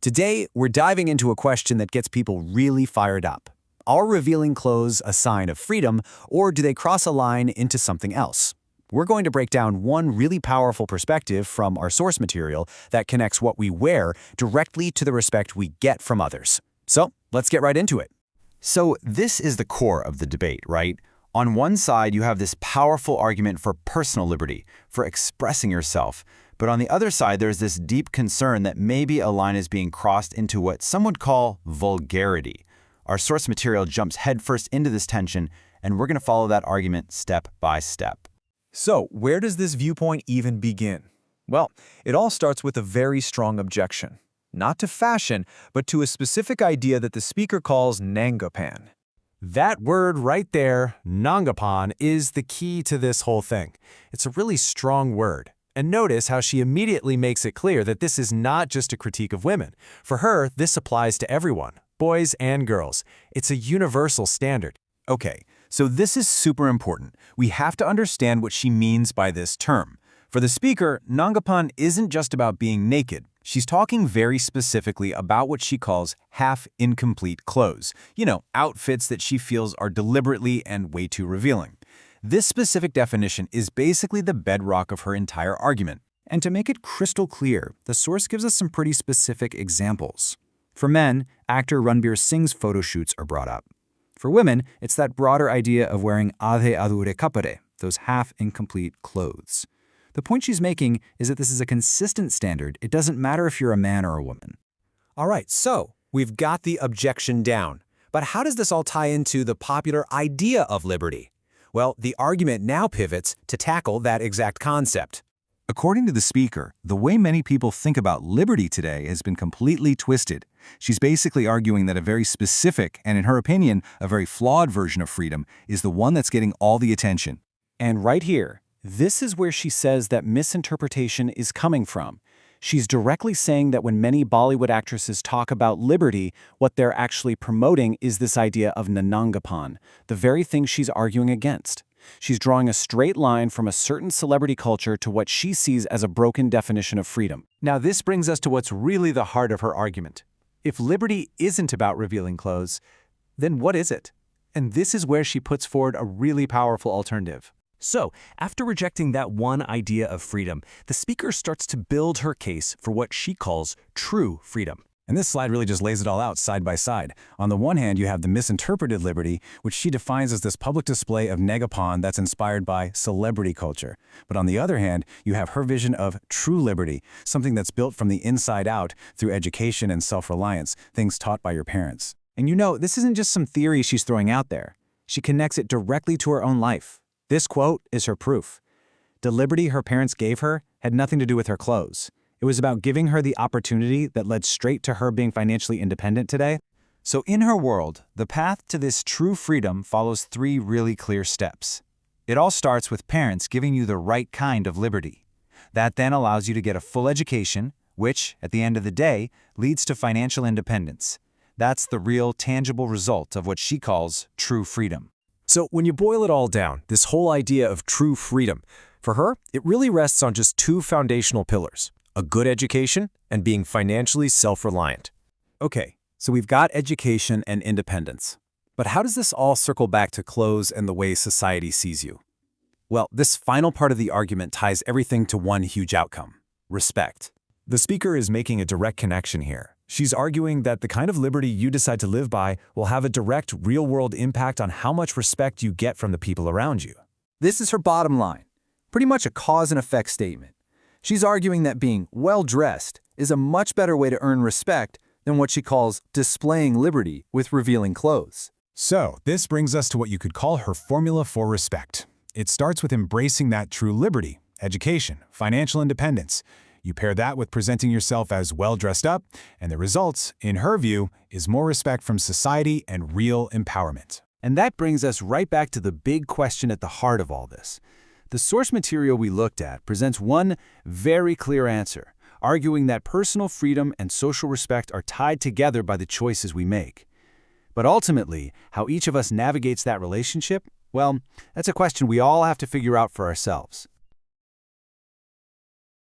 Today, we're diving into a question that gets people really fired up. Are revealing clothes a sign of freedom, or do they cross a line into something else? We're going to break down one really powerful perspective from our source material that connects what we wear directly to the respect we get from others. So, let's get right into it. So this is the core of the debate, right? On one side, you have this powerful argument for personal liberty, for expressing yourself. But on the other side, there's this deep concern that maybe a line is being crossed into what some would call vulgarity. Our source material jumps headfirst into this tension, and we're going to follow that argument step by step. So, where does this viewpoint even begin? Well, it all starts with a very strong objection. Not to fashion, but to a specific idea that the speaker calls nangapan. That word right there, nangapan, is the key to this whole thing. It's a really strong word. And notice how she immediately makes it clear that this is not just a critique of women. For her, this applies to everyone, boys and girls. It's a universal standard. Okay, so this is super important. We have to understand what she means by this term. For the speaker, nangapan isn't just about being naked. She's talking very specifically about what she calls half-incomplete clothes. Outfits that she feels are deliberately and way too revealing. This specific definition is basically the bedrock of her entire argument. And to make it crystal clear, the source gives us some pretty specific examples. For men, actor Ranbir Singh's photo shoots are brought up. For women, it's that broader idea of wearing adhe adhure kapade, those half-incomplete clothes. The point she's making is that this is a consistent standard. It doesn't matter if you're a man or a woman. All right, so we've got the objection down. But how does this all tie into the popular idea of liberty? Well, the argument now pivots to tackle that exact concept. According to the speaker, the way many people think about liberty today has been completely twisted. She's basically arguing that a very specific, and in her opinion, a very flawed version of freedom is the one that's getting all the attention. And right here, this is where she says that misinterpretation is coming from. She's directly saying that when many Bollywood actresses talk about liberty, what they're actually promoting is this idea of nanangapan, the very thing she's arguing against. She's drawing a straight line from a certain celebrity culture to what she sees as a broken definition of freedom. Now this brings us to what's really the heart of her argument. If liberty isn't about revealing clothes, then what is it? And this is where she puts forward a really powerful alternative. So, after rejecting that one idea of freedom, the speaker starts to build her case for what she calls true freedom. And this slide really just lays it all out side by side. On the one hand, you have the misinterpreted liberty, which she defines as this public display of negapan that's inspired by celebrity culture. But on the other hand, you have her vision of true liberty, something that's built from the inside out through education and self-reliance, things taught by your parents. And this isn't just some theory she's throwing out there. She connects it directly to her own life. This quote is her proof. The liberty her parents gave her had nothing to do with her clothes. It was about giving her the opportunity that led straight to her being financially independent today. So in her world, the path to this true freedom follows three really clear steps. It all starts with parents giving you the right kind of liberty. That then allows you to get a full education, which, at the end of the day, leads to financial independence. That's the real, tangible result of what she calls true freedom. So when you boil it all down, this whole idea of true freedom, for her, it really rests on just two foundational pillars: a good education and being financially self-reliant. Okay, so we've got education and independence. But how does this all circle back to clothes and the way society sees you? Well, this final part of the argument ties everything to one huge outcome: respect. The speaker is making a direct connection here. She's arguing that the kind of liberty you decide to live by will have a direct, real-world impact on how much respect you get from the people around you. This is her bottom line, pretty much a cause and effect statement. She's arguing that being well-dressed is a much better way to earn respect than what she calls displaying liberty with revealing clothes. So, this brings us to what you could call her formula for respect. It starts with embracing that true liberty, education, financial independence. You pair that with presenting yourself as well-dressed up, and the results, in her view, is more respect from society and real empowerment. And that brings us right back to the big question at the heart of all this. The source material we looked at presents one very clear answer, arguing that personal freedom and social respect are tied together by the choices we make. But ultimately, how each of us navigates that relationship, well, that's a question we all have to figure out for ourselves.